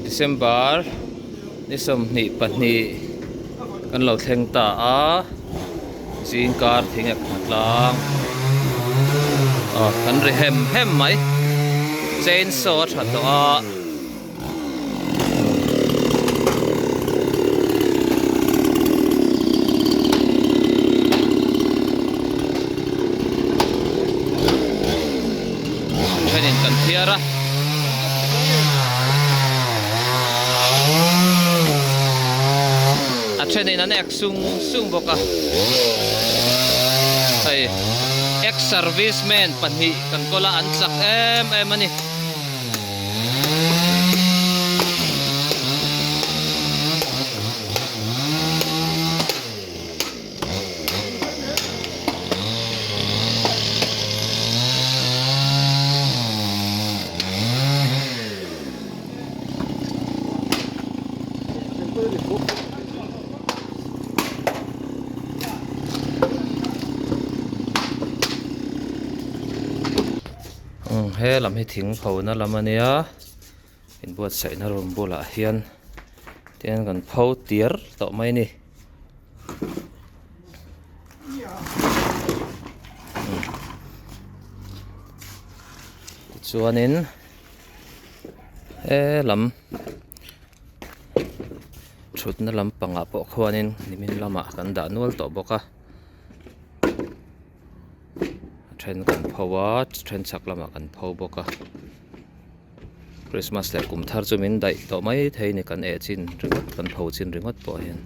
December ni som ni pahni kan lo thleng ta a zin kar thing ek lang kan ri hem mai chain saw tha to a thenin kan thiara thenin an ek sung boka hay ex serviceman panhi kan kola an sak em ani he lam hi thing pho na lam ania in buat sai na rom bola hian ten kan pho tiar to mai ni chuanin lam thut na lam panga po khwanin nimin lama kan da nual to boka then kan phowa then chak lama kan pho boka Christmas le kum thar chumin dai to mai theini kan e chin ringot kan pho chin ringot po hian